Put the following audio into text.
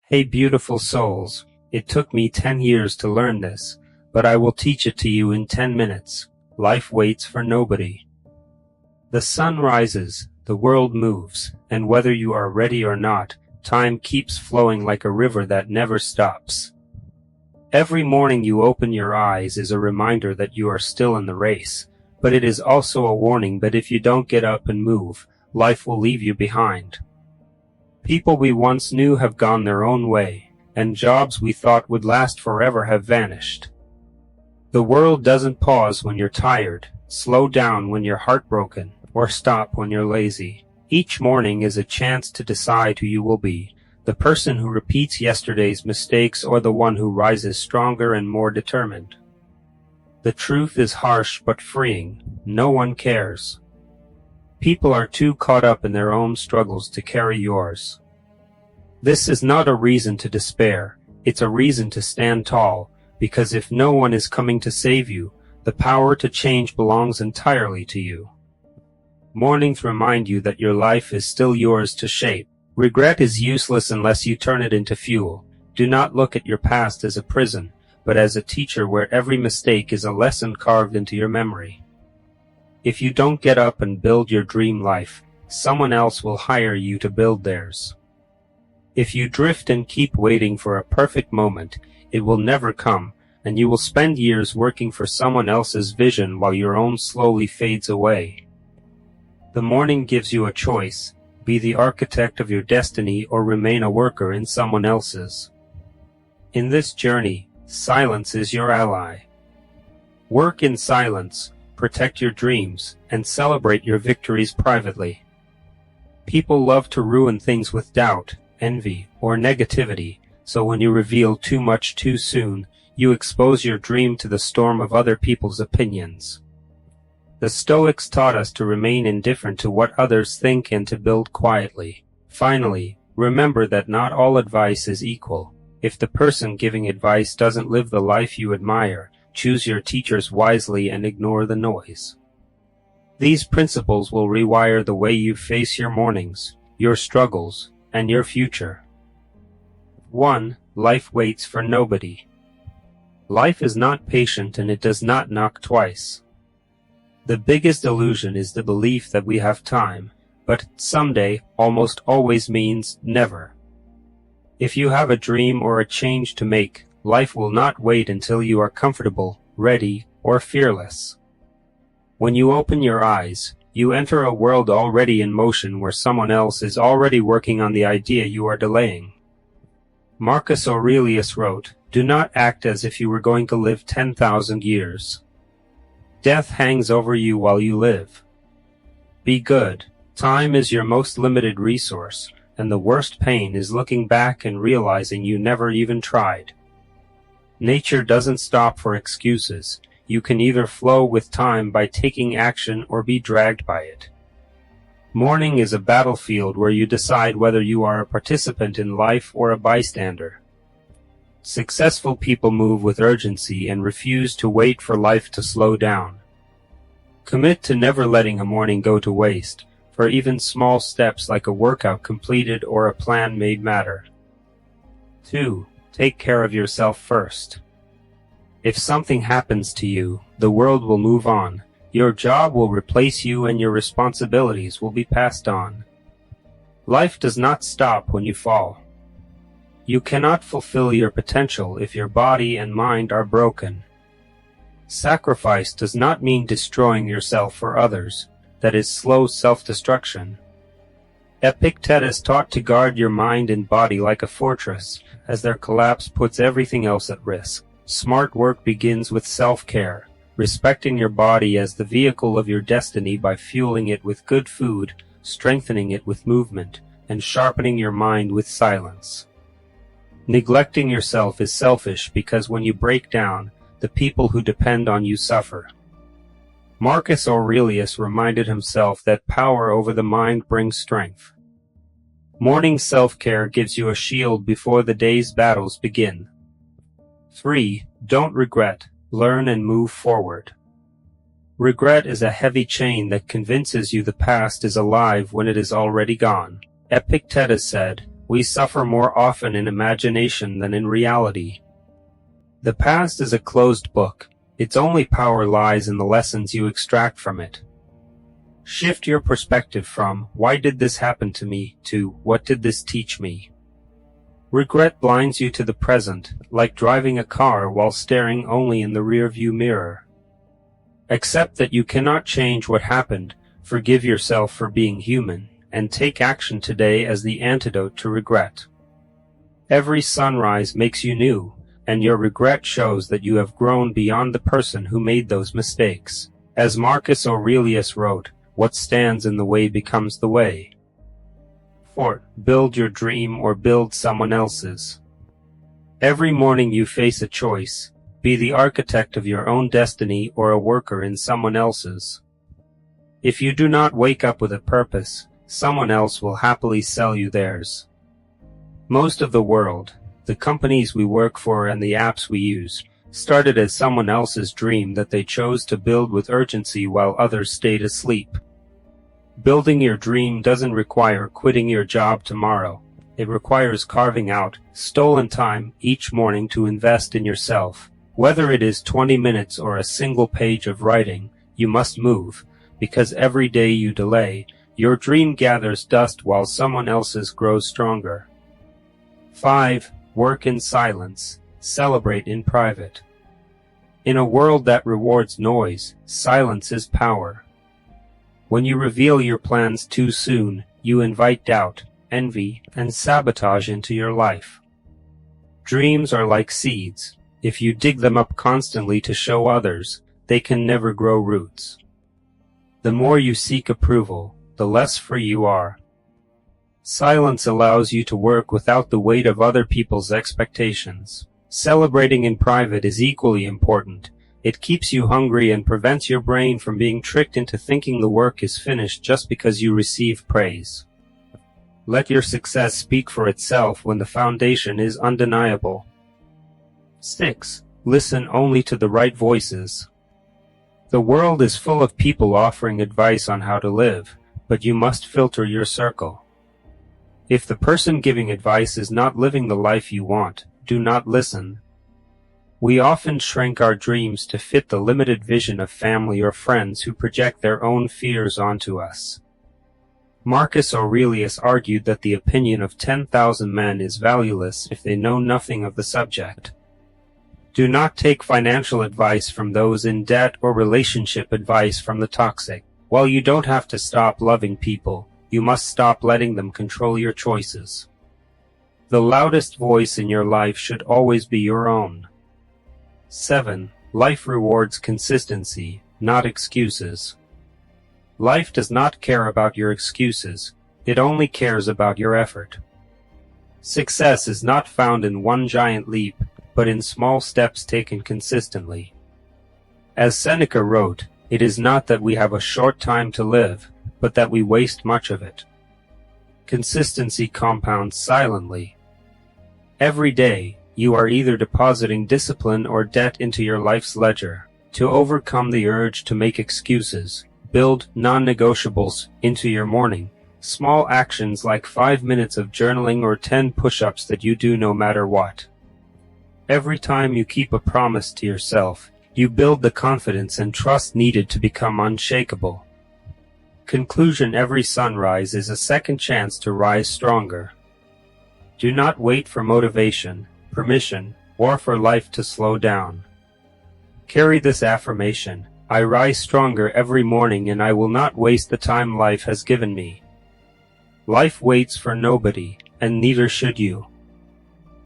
Hey beautiful souls, it took me 10 years to learn this, but I will teach it to you in 10 minutes. Life waits for nobody. The sun rises, the world moves, and whether you are ready or not, time keeps flowing like a river that never stops. Every morning you open your eyes is a reminder that you are still in the race, but it is also a warning that if you don't get up and move, life will leave you behind. People we once knew have gone their own way, and jobs we thought would last forever have vanished. The world doesn't pause when you're tired, slow down when you're heartbroken, or stop when you're lazy. Each morning is a chance to decide who you will be, the person who repeats yesterday's mistakes or the one who rises stronger and more determined. The truth is harsh but freeing. No one cares. People are too caught up in their own struggles to carry yours. This is not a reason to despair, it's a reason to stand tall, because if no one is coming to save you, the power to change belongs entirely to you. Mornings remind you that your life is still yours to shape. Regret is useless unless you turn it into fuel. Do not look at your past as a prison, but as a teacher where every mistake is a lesson carved into your memory. If you don't get up and build your dream life, someone else will hire you to build theirs. If you drift and keep waiting for a perfect moment, it will never come, and you will spend years working for someone else's vision while your own slowly fades away. The morning gives you a choice: be the architect of your destiny or remain a worker in someone else's. In this journey, silence is your ally. Work in silence, protect your dreams, and celebrate your victories privately. People love to ruin things with doubt, envy, or negativity, so when you reveal too much too soon, you expose your dream to the storm of other people's opinions. The Stoics taught us to remain indifferent to what others think and to build quietly. Finally, remember that not all advice is equal. If the person giving advice doesn't live the life you admire, choose your teachers wisely and ignore the noise. These principles will rewire the way you face your mornings, your struggles, and your future. 1. Life waits for nobody. Life is not patient and it does not knock twice. The biggest illusion is the belief that we have time, but someday almost always means never. If you have a dream or a change to make, life will not wait until you are comfortable, ready, or fearless. When you open your eyes, you enter a world already in motion where someone else is already working on the idea you are delaying. Marcus Aurelius wrote, "Do not act as if you were going to live 10,000 years. Death hangs over you while you live." Be good. Time is your most limited resource, and the worst pain is looking back and realizing you never even tried. Nature doesn't stop for excuses. You can either flow with time by taking action or be dragged by it. Morning is a battlefield where you decide whether you are a participant in life or a bystander. Successful people move with urgency and refuse to wait for life to slow down. Commit to never letting a morning go to waste, for even small steps like a workout completed or a plan made matter. 2. Take care of yourself first. If something happens to you, the world will move on. Your job will replace you and your responsibilities will be passed on. Life does not stop when you fall. You cannot fulfill your potential if your body and mind are broken. Sacrifice does not mean destroying yourself for others. That is slow self-destruction. Epictetus taught to guard your mind and body like a fortress, as their collapse puts everything else at risk. Smart work begins with self-care, respecting your body as the vehicle of your destiny by fueling it with good food, strengthening it with movement, and sharpening your mind with silence. Neglecting yourself is selfish because when you break down, the people who depend on you suffer. Marcus Aurelius reminded himself that power over the mind brings strength. Morning self-care gives you a shield before the day's battles begin. 3. Don't regret. Learn and move forward. Regret is a heavy chain that convinces you the past is alive when it is already gone. Epictetus said, We suffer more often in imagination than in reality. The past is a closed book. Its only power lies in the lessons you extract from it. Shift your perspective from, "Why did this happen to me?" to, "What did this teach me?" Regret blinds you to the present, like driving a car while staring only in the rearview mirror. Accept that you cannot change what happened, forgive yourself for being human, and take action today as the antidote to regret. Every sunrise makes you new, and your regret shows that you have grown beyond the person who made those mistakes. As Marcus Aurelius wrote, "What stands in the way becomes the way." 4. Build your dream or build someone else's. Every morning you face a choice: be the architect of your own destiny or a worker in someone else's. If you do not wake up with a purpose, someone else will happily sell you theirs. Most of the world, the companies we work for and the apps we use, started as someone else's dream that they chose to build with urgency while others stayed asleep. Building your dream doesn't require quitting your job tomorrow. It requires carving out stolen time each morning to invest in yourself. Whether it is 20 minutes or a single page of writing, you must move, because every day you delay, your dream gathers dust while someone else's grows stronger. 5. Work in silence. Celebrate in private. In a world that rewards noise, silence is power. When you reveal your plans too soon, you invite doubt, envy, and sabotage into your life. Dreams are like seeds. If you dig them up constantly to show others, they can never grow roots. The more you seek approval, the less free you are. Silence allows you to work without the weight of other people's expectations. Celebrating in private is equally important. It keeps you hungry and prevents your brain from being tricked into thinking the work is finished just because you receive praise. Let your success speak for itself when the foundation is undeniable. 6. Listen only to the right voices. The world is full of people offering advice on how to live, but you must filter your circle. If the person giving advice is not living the life you want, do not listen. We often shrink our dreams to fit the limited vision of family or friends who project their own fears onto us. Marcus Aurelius argued that the opinion of 10,000 men is valueless if they know nothing of the subject. Do not take financial advice from those in debt or relationship advice from the toxic. While you don't have to stop loving people, you must stop letting them control your choices. The loudest voice in your life should always be your own. 7. Life rewards consistency, not excuses. Life does not care about your excuses. It only cares about your effort. Success is not found in one giant leap, but in small steps taken consistently. As Seneca wrote, "It is not that we have a short time to live, but that we waste much of it." Consistency compounds silently. Every day, you are either depositing discipline or debt into your life's ledger. To overcome the urge to make excuses, build non-negotiables into your morning. Small actions like 5 minutes of journaling or 10 push-ups that you do no matter what. Every time you keep a promise to yourself, you build the confidence and trust needed to become unshakable. Conclusion: every sunrise is a second chance to rise stronger. Do not wait for motivation, permission, or for life to slow down. Carry this affirmation: I rise stronger every morning and I will not waste the time life has given me. Life waits for nobody, and neither should you.